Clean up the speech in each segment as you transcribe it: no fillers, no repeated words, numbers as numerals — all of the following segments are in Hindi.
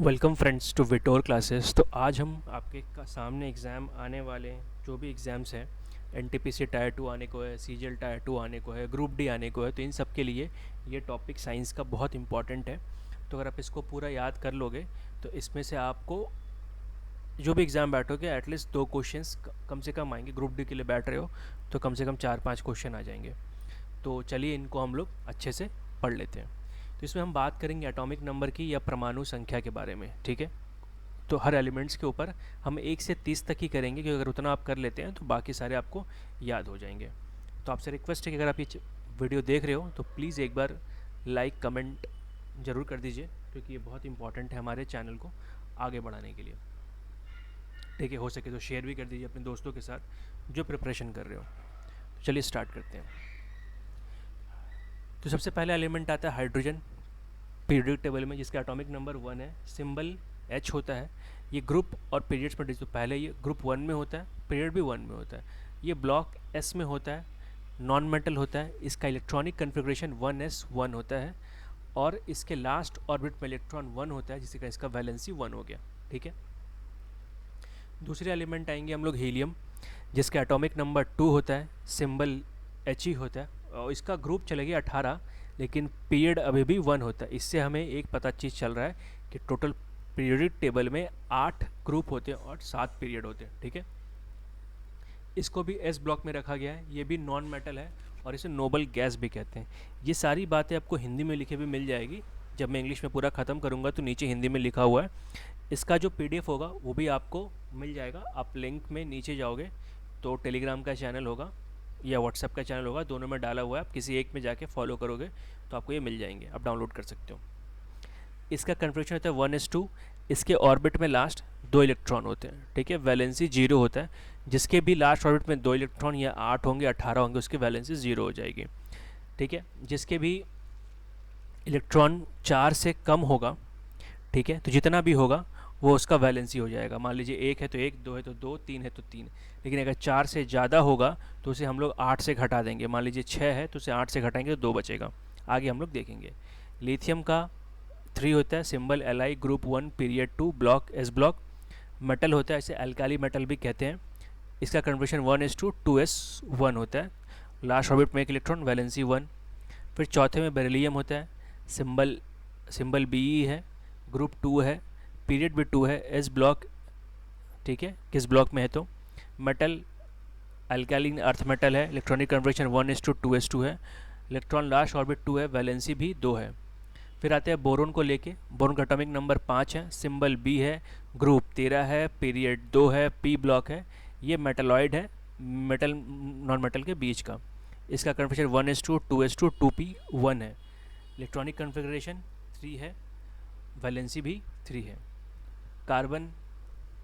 वेलकम फ्रेंड्स टू विटोर क्लासेस। तो आज हम आपके सामने एग्ज़ाम आने वाले जो भी एग्ज़ाम्स हैं, एनटीपीसी टायर 2 आने को है, सीजीएल टायर 2 आने को है, ग्रुप डी आने को है, तो इन सब के लिए ये टॉपिक साइंस का बहुत इंपॉर्टेंट है। तो अगर आप इसको पूरा याद कर लोगे तो इसमें से आपको जो भी एग्ज़ाम बैठोगे एटलीस्ट 2 क्वेश्चंस कम से कम आएंगे। ग्रुप डी के लिए बैठ रहे हो तो कम से कम 4-5 क्वेश्चन आ जाएंगे। तो चलिए इनको हम लोग अच्छे से पढ़ लेते हैं। तो इसमें हम बात करेंगे एटॉमिक नंबर की या परमाणु संख्या के बारे में, ठीक है। तो हर एलिमेंट्स के ऊपर हम 1 से 30 तक ही करेंगे, क्योंकि अगर उतना आप कर लेते हैं तो बाकी सारे आपको याद हो जाएंगे। तो आपसे रिक्वेस्ट है कि अगर आप ये वीडियो देख रहे हो तो प्लीज़ एक बार लाइक कमेंट ज़रूर कर दीजिए, क्योंकि ये बहुत इंपॉर्टेंट है हमारे चैनल को आगे बढ़ाने के लिए। ठीक है, हो सके तो शेयर भी कर दीजिए अपने दोस्तों के साथ जो प्रिपरेशन कर रहे हो। तो चलिए स्टार्ट करते हैं। तो सबसे पहला एलिमेंट आता है हाइड्रोजन पीरियडिक टेबल में, जिसका एटॉमिक नंबर 1 है, सिंबल H होता है। ये ग्रुप और पीरियड्स में तो पहले ये ग्रुप 1 में होता है, पीरियड भी 1 में होता है। ये ब्लॉक S में होता है, नॉन मेटल होता है। इसका इलेक्ट्रॉनिक कन्फिग्रेशन 1s1 होता है और इसके लास्ट ऑर्बिट में इलेक्ट्रॉन 1 होता है, जिसका इसका वैलेंसी 1 हो गया। ठीक है, दूसरे एलिमेंट आएंगे हम लोग हीलियम, जिसका एटॉमिक नंबर 2 होता है, सिंबल He होता है और इसका ग्रुप चले गया 18, लेकिन पीरियड अभी भी 1 होता है। इससे हमें एक पता चीज़ चल रहा है कि टोटल पीरियडिक टेबल में 8 ग्रुप होते हैं और 7 पीरियड होते हैं। ठीक है, इसको भी एस ब्लॉक में रखा गया है। ये भी नॉन मेटल है और इसे नोबल गैस भी कहते हैं। ये सारी बातें आपको हिंदी में लिखे भी मिल जाएगी। जब मैं इंग्लिश में पूरा ख़त्म करूँगा तो नीचे हिंदी में लिखा हुआ है। इसका जो PDF होगा वो भी आपको मिल जाएगा। आप लिंक में नीचे जाओगे तो टेलीग्राम का चैनल होगा या व्हाट्सएप का चैनल होगा, दोनों में डाला हुआ है। आप किसी एक में जाके फॉलो करोगे तो आपको ये मिल जाएंगे, आप डाउनलोड कर सकते हो। इसका कन्फिग्रेशन होता है 1s2। इसके ऑर्बिट में लास्ट 2 इलेक्ट्रॉन होते हैं। ठीक है, वैलेंसी 0 होता है। जिसके भी लास्ट ऑर्बिट में 2 इलेक्ट्रॉन या 8 होंगे 18 होंगे, उसकी वैलेंसी 0 हो जाएगी। ठीक है, जिसके भी इलेक्ट्रॉन 4 से कम होगा, ठीक है, तो जितना भी होगा वो उसका वैलेंसी हो जाएगा। मान लीजिए 1 है तो 1, 2 है तो 2, 3 है तो 3। लेकिन अगर 4 से ज़्यादा होगा तो उसे हम लोग 8 से घटा देंगे। मान लीजिए 6 है तो उसे 8 से घटाएंगे तो 2 बचेगा। आगे हम लोग देखेंगे। लिथियम का 3 होता है, symbol Li, group 1 period 2 block S block. Metal होता है, इसे अल्काली मेटल भी कहते हैं। इसका कन्वर्शन 1s2 2s1 होता है। लास्ट ऑर्बिट में एक इलेक्ट्रॉन, वैलेंसी 1। फिर चौथे में बेरिलियम होता है, सिंबल Be है, ग्रुप 2 है, पीरियड भी 2 है, S ब्लॉक। ठीक है, किस ब्लॉक में है तो मेटल अल्कालीन अर्थ मेटल है। इलेक्ट्रॉनिक कन्वर्शन 1s2 2s2 है। इलेक्ट्रॉन लास्ट ऑर्बिट 2 है, वैलेंसी भी 2 है। फिर आते हैं बोरोन को लेके। बोरोन का एटॉमिक नंबर 5 है, सिंबल B है, ग्रुप 13 है, पीरियड 2 है, P ब्लॉक है। ये मेटलॉइड है, मेटल नॉन मेटल के बीच का। इसका कन्फिग्रेशन 1s2 2s2 2p1 है। इलेक्ट्रॉनिक कन्फिग्रेशन 3 है, वैलेंसी भी 3 है। कार्बन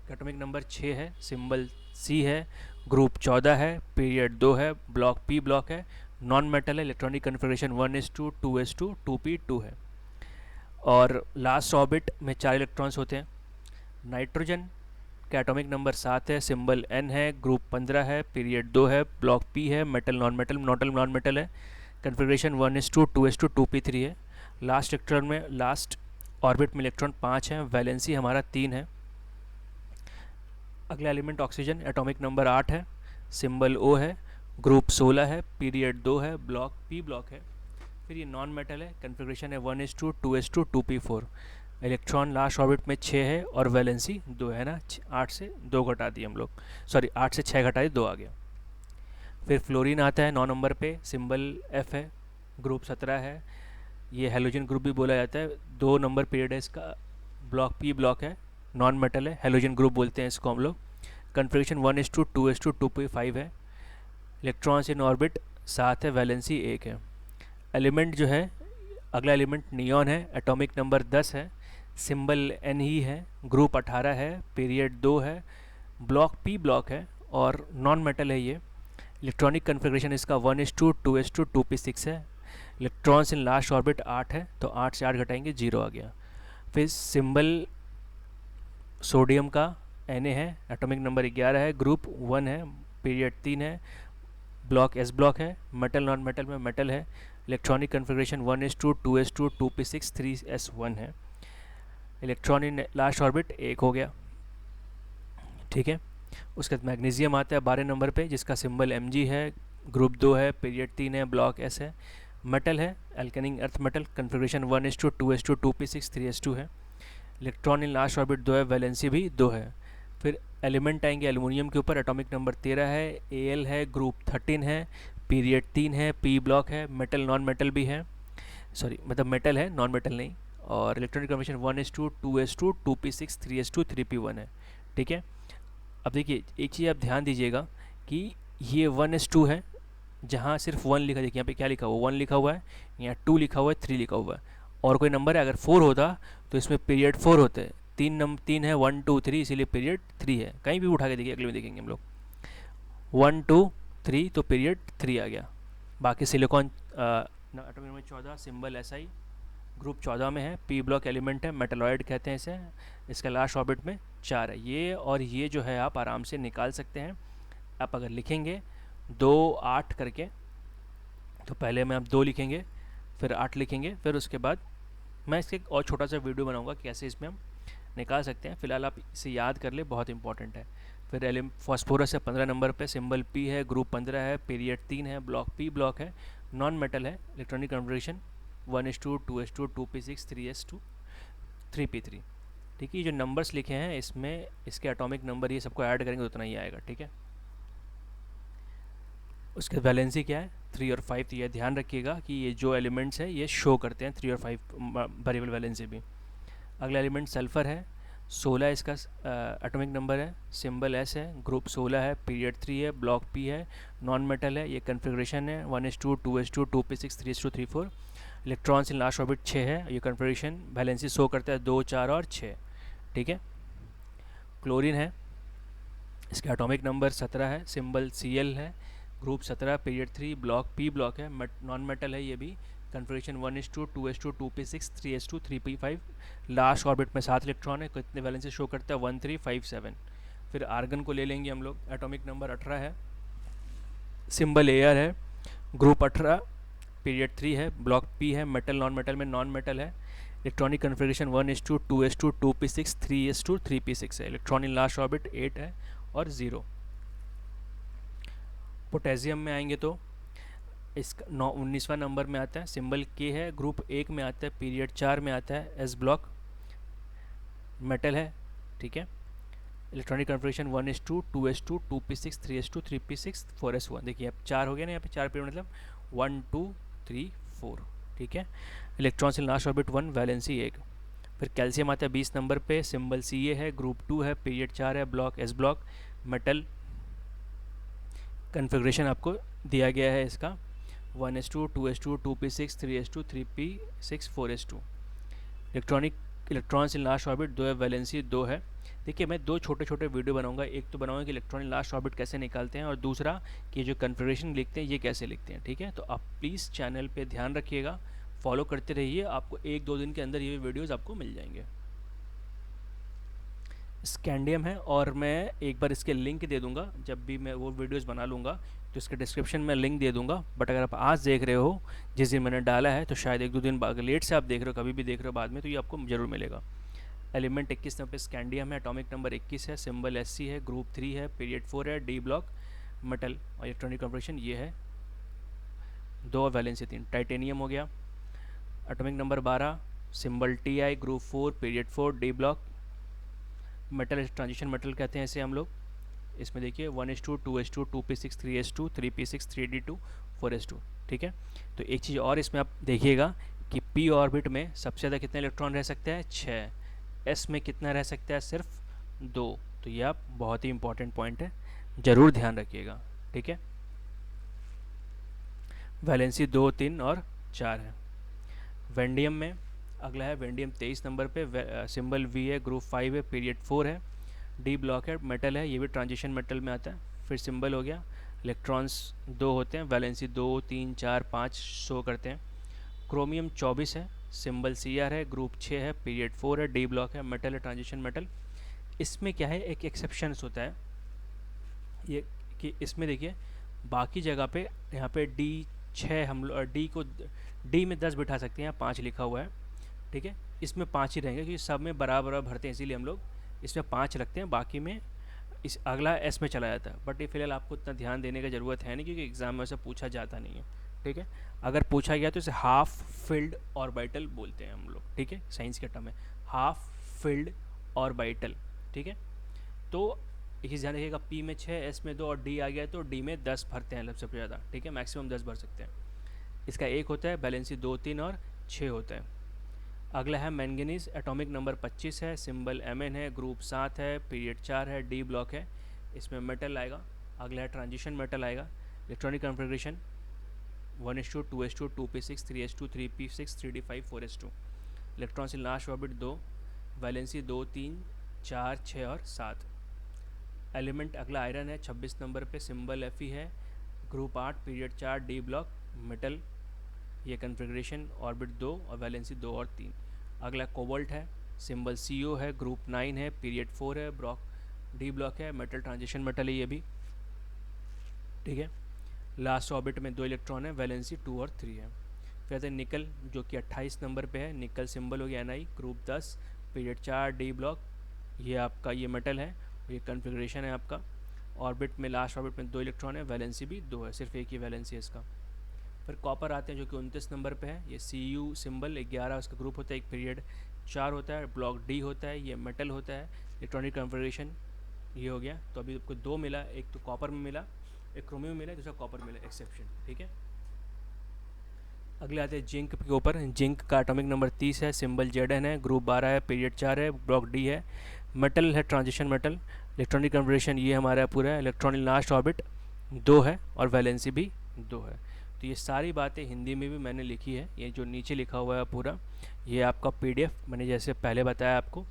का एटॉमिक नंबर 6 है, सिंबल C है, ग्रुप 14 है, पीरियड 2 है, ब्लॉक P ब्लॉक है, नॉन मेटल है। Electronic configuration 1s2 2s2 2p2 है। और लास्ट ऑर्बिट में 4 इलेक्ट्रॉन्स होते हैं। नाइट्रोजन का एटॉमिक नंबर 7 है, सिंबल N है, ग्रुप 15 है, पीरियड 2 है, ब्लॉक P है, मेटल नॉन मेटल है। कन्फिग्रेशन 1s2 2s2 2p3 है। लास्ट इलेक्ट्रॉन में लास्ट ऑर्बिट में इलेक्ट्रॉन 5 है, वैलेंसी हमारा 3 है। अगला एलिमेंट ऑक्सीजन, एटॉमिक नंबर 8 है, सिंबल O है, ग्रुप 16 है, पीरियड 2 है, ब्लॉक P ब्लॉक है। फिर ये नॉन मेटल है, कन्फिग्रेशन है 1s2 2s2 2p4। Electron last orbit में 6 है और वैलेंसी 2 है ना। 8 से 2 घटा दिए हम लोग, सॉरी 8 से 6 घटाए 2 आ गया। फिर फ्लोरीन आता है 9 नंबर पे, सिंबल F है, ग्रुप 17 है। ये हेलोजन ग्रुप भी बोला जाता है। 2 नंबर पीरियड है इसका, ब्लॉक P ब्लॉक है, नॉन मेटल है, हेलोजन ग्रुप बोलते हैं इसको हम लोग। कन्फिग्रेशन 1s2 2s2 2p5 है। इलेक्ट्रॉन्स इन ऑर्बिट 7 है, वैलेंसी 1 है। एलिमेंट जो है, अगला एलिमेंट नियॉन है, एटॉमिक नंबर 10 है, सिंबल N ही है, ग्रुप 18 है, पीरियड 2 है, ब्लॉक P ब्लॉक है और नॉन मेटल है ये। इलेक्ट्रॉनिक कन्फिग्रेशन इसका 1s2 2s2 2p6 है। इलेक्ट्रॉन्स इन लास्ट ऑर्बिट 8 है, तो 8 से 8 घटाएंगे 0 आ गया। फिर सिंबल सोडियम का Na है, एटॉमिक नंबर 11 है, ग्रुप 1 है, पीरियड 3 है, ब्लॉक S ब्लॉक है, मेटल नॉन मेटल में मेटल है। Electronic configuration 1s2 2s2 2p6 3s1 है। इलेक्ट्रॉन इन लास्ट ऑर्बिट 1 हो गया, ठीक है। उसके बाद मैग्नीशियम आता है 12 नंबर पे, जिसका सिंबल Mg है, ग्रुप 2 है, पीरियड 3 है, ब्लॉक S है। मेटल है एल्केनिक earth metal, configuration 1s2 2s2 2p6 3s2 है। इलेक्ट्रॉन इन लास्ट ऑर्बिट 2 है, वैलेंसी भी 2 है। फिर एलिमेंट आएंगे एल्युमिनियम के ऊपर, एटॉमिक नंबर 13 है, Al है, ग्रुप 13 है, पीरियड 3 है, पी ब्लॉक है, मेटल नॉन मेटल भी है, सॉरी मतलब मेटल है नॉन मेटल नहीं। और electronic configuration 1s2 2s2 2p6 3s2 3p1 है, ठीक है। अब देखिए एक चीज़ आप ध्यान दीजिएगा कि ये 1s2 है, जहाँ सिर्फ 1 लिखा, देखिए यहाँ पे क्या लिखा हुआ, 1 लिखा हुआ है, यहाँ 2 लिखा हुआ है, 3 लिखा हुआ है, और कोई नंबर है। अगर 4 होता तो इसमें पीरियड 4 होते, 3 है, 1 2 3, इसीलिए पीरियड 3 है। कहीं भी उठा के देखिए, अगले में देखेंगे हम लोग 1 2 3 तो पीरियड 3 आ गया। बाकी silicon atomic number 14, symbol SI, group 14 में है, पी ब्लॉक एलिमेंट है, मेटलॉइड कहते हैं इसे, इसका लास्ट ऑर्बिट में 4 है। ये और ये जो है आप आराम से निकाल सकते हैं। आप अगर लिखेंगे 2 8 करके, तो पहले में आप 2 लिखेंगे, फिर 8 लिखेंगे, फिर उसके बाद मैं इसके और छोटा सा वीडियो बनाऊंगा कैसे इसमें हम निकाल सकते हैं। फिलहाल आप इसे याद कर ले, बहुत इंपॉर्टेंट है। फिर फॉस्फोरस है 15 नंबर पे, सिंबल P है, ग्रुप 15 है, पीरियड 3 है, ब्लॉक P ब्लॉक है, नॉन मेटल है, electronic configuration 1s2 2s2 2p6 3s2 3p3, ठीक है। ये जो नंबर्स लिखे हैं इसमें इसके एटॉमिक नंबर ये सबको ऐड करेंगे तो उतना ही आएगा, ठीक है। उसके वैलेंसी क्या है 3 और 5, तो ये ध्यान रखिएगा कि ये जो एलिमेंट्स हैं ये शो करते हैं 3 और 5 वेरिएबल वैलेंसी भी। अगला एलिमेंट सल्फ़र है, 16 इसका एटॉमिक नंबर है, सिंबल S है, ग्रुप 16 है, पीरियड 3 है, ब्लॉक P है, नॉन मेटल है, ये कन्फिग्रेशन है 1s2 2s2 2p6 3s2 3p4। Electrons in last orbit 6 है, ये कन्फिग्रेशन वैलेंसी शो करता है 2 4 और 6, ठीक है। क्लोरीन है, इसका एटॉमिक नंबर 17 है, सिंबल Cl है, group 17, period 3, block P block है, नॉन मेटल है ये भी, configuration 1s2 2s2 2p6 3s2 3p5। Last orbit में 7 इलेक्ट्रॉन है, कितने वैलेंसी शो करता है 1 3 5 7। फिर आर्गन को ले लेंगे हम लोग, एटॉमिक नंबर 18 है, सिंबल Ar है, ग्रुप 18, पीरियड 3 है, ब्लॉक P है, मेटल नॉन मेटल में नॉन मेटल है, electronic configuration 1s2 2s2 2p6 3s2 3p6 है, इलेक्ट्रॉन इन लास्ट ऑर्बिट 8 है और 0। पोटेशियम में आएंगे तो इसका 19वां नंबर में आता है, सिंबल K है, ग्रुप 1 में आता है, पीरियड 4 में आता है, S ब्लॉक, मेटल है, ठीक है। Electronic configuration 1s2 2s2 2p6 3s2 3p6 4s1, देखिए अब 4 हो गया ना, यहाँ पे 4 पीरियड मतलब 1 2 3 4, ठीक है। Electrons in last orbit 1, valency 1। फिर कैल्शियम आता है 20 नंबर पे, सिंबल Ca है, ग्रुप 2 है, पीरियड 4 है, block S block, metal, configuration आपको दिया गया है इसका 1s2 2s2 2p6 3s2 3p6 4s2। Electrons in last orbit 2 है, वैलेंसी 2 है। देखिए मैं 2 छोटे छोटे वीडियो बनाऊंगा, एक तो बनाऊंगा कि इलेक्ट्रॉन इन लास्ट ऑर्बिट कैसे निकालते हैं, और दूसरा कि जो कन्फिग्रेशन लिखते हैं ये कैसे लिखते हैं, ठीक है। तो आप प्लीज़ चैनल पे ध्यान रखिएगा, फॉलो करते रहिए, आपको 1-2 दिन के अंदर ये वीडियोज़ आपको मिल जाएंगे। स्कैंडियम है, और मैं एक बार इसके लिंक दे दूंगा, जब भी मैं वो वीडियोस बना लूँगा तो इसके डिस्क्रिप्शन में लिंक दे दूंगा। बट अगर आप आज देख रहे हो, जिस दिन मैंने डाला है, तो शायद 1-2 दिन बाद, लेट से आप देख रहे हो, कभी भी देख रहे हो बाद में, तो ये आपको ज़रूर मिलेगा। एलिमेंट 21 नंबर पे स्कैंडियम है, एटॉमिक नंबर 21 है, सिंबल SC है, ग्रुप 3 है, पीरियड 4 है, D ब्लॉक, मेटल और इलेक्ट्रॉनिक कन्फिग्रेशन ये है 2, वैलेंसी 3। टाइटेनियम हो गया, atomic number 12, symbol TI, group 4, period 4, D block, metal transition metal कहते हैं इसे हम लोग। इसमें देखिए 1s2 2s2 2p6 3s2 3p6 3d2 4s2, ठीक है। तो एक चीज़ और इसमें आप देखिएगा कि p ऑर्बिट में सबसे ज़्यादा कितने इलेक्ट्रॉन रह सकते हैं 6, s में कितना रह सकता है सिर्फ 2। तो ये आप बहुत ही इंपॉर्टेंट पॉइंट है, ज़रूर ध्यान रखिएगा, ठीक है। वैलेंसी 2 3 और 4 है। वेंडियम में अगला है वेंडियम 23 नंबर पे, सिंबल V है, ग्रुप 5 है, पीरियड 4 है, D ब्लॉक है, मेटल है, ये भी ट्रांजिशन मेटल में आता है। फिर सिंबल हो गया, इलेक्ट्रॉन्स 2 होते हैं, वैलेंसी 2 3 4 5 शो करते हैं। क्रोमियम 24 है, सिंबल Cr है, ग्रुप 6 है, पीरियड 4 है, D ब्लॉक है, मेटल है, ट्रांजिशन मेटल। इसमें क्या है, एक एक्सेप्शंस होता है ये कि इसमें देखिए बाकी जगह पे यहाँ पे D6 हम लोग D को D में 10 बिठा सकते हैं, 5 लिखा हुआ है, ठीक है। इसमें 5 ही रहेंगे क्योंकि सब में बराबर बराबर भरते हैं, इसीलिए हम लोग इसमें 5 रखते हैं, बाकी में इस अगला एस में चला जाता है। बट ये फिलहाल आपको उतना ध्यान देने की ज़रूरत है नहीं क्योंकि एग्ज़ाम में वैसे पूछा जाता नहीं है, ठीक है। अगर पूछा गया तो इसे हाफ फिल्ड ऑर्बिटल बोलते हैं हम लोग, ठीक है, साइंस के टर्म में हाफ फिल्ड ऑर्बिटल, ठीक है। तो एक चीज़ ध्यान रखिएगा, पी में 6, एस में 2 और डी आ गया तो डी में 10 भरते हैं सबसे ज़्यादा, ठीक है, मैक्सिमम 10 भर सकते हैं। इसका 1 होता है, वैलेंसी 2, 3 और 6 होता है। अगला है मैंगनीज, एटॉमिक नंबर 25 है, सिंबल Mn है, ग्रुप 7 है, पीरियड 4 है, डी ब्लॉक है, इसमें मेटल आएगा। अगला है ट्रांजिशन मेटल आएगा। Electronic configuration 1s2, 2s2, 2p6, 3s2, 3p6, 3d5, 4s2। Electrons in last orbit 2, valency 2, 3, 4, 6 और 7। एलिमेंट अगला आयरन है 26 नंबर पे, सिंबल Fe है, group 8, period 4, D block, metal, ये कन्फिग्रेशन ऑर्बिट 2 और वैलेंसी 2 और 3। अगला कोबाल्ट है, सिंबल CO है, ग्रुप 9 है, पीरियड 4 है, ब्लॉक डी ब्लॉक है, मेटल ट्रांजिशन मेटल है ये भी, ठीक है। लास्ट ऑर्बिट में 2 इलेक्ट्रॉन है, वैलेंसी 2 और 3 है। फिर आते हैं निकल जो कि 28 नंबर पे है, निकल सिंबल हो गया Ni, group 10, period 4, D block, ये आपका ये मेटल है, ये कन्फिग्रेशन है आपका। ऑर्बिट में लास्ट ऑर्बिट में 2 इलेक्ट्रॉन है, वैलेंसी भी 2 है, सिर्फ एक ही वैलेंसी है इसका। फिर कॉपर आते हैं जो कि 29 नंबर पे है, ये Cu सिंबल 11 उसका ग्रुप होता है, एक पीरियड 4 होता है, ब्लॉक डी होता है, ये मेटल होता है। इलेक्ट्रॉनिक कन्फिग्रेशन ये हो गया, तो अभी आपको 2 मिला, एक तो कॉपर में मिला, एक क्रोमियम में मिला, दूसरा कॉपर मिला, एक्सेप्शन, ठीक है। अगले आते हैं जिंक के ऊपर। जिंक का एटॉमिक नंबर 30 है, सिंबल Zn है, ग्रुप 12 है, पीरियड 4 है, ब्लॉक डी है, मेटल है, ट्रांजिशन मेटल। इलेक्ट्रॉनिक कन्फिग्रेशन ये हमारा पूरा है, इलेक्ट्रॉनिक लास्ट ऑर्बिट 2 है और वैलेंसी भी 2 है। तो ये सारी बातें हिंदी में भी मैंने लिखी है, ये जो नीचे लिखा हुआ है पूरा, ये आपका PDF मैंने जैसे पहले बताया आपको,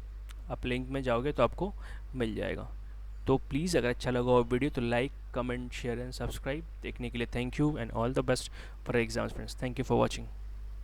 आप लिंक में जाओगे तो आपको मिल जाएगा। तो प्लीज़ अगर अच्छा लगा हो वीडियो तो like, comment, share and subscribe. देखने के लिए thank you and all the best for exams friends. Thank you for watching.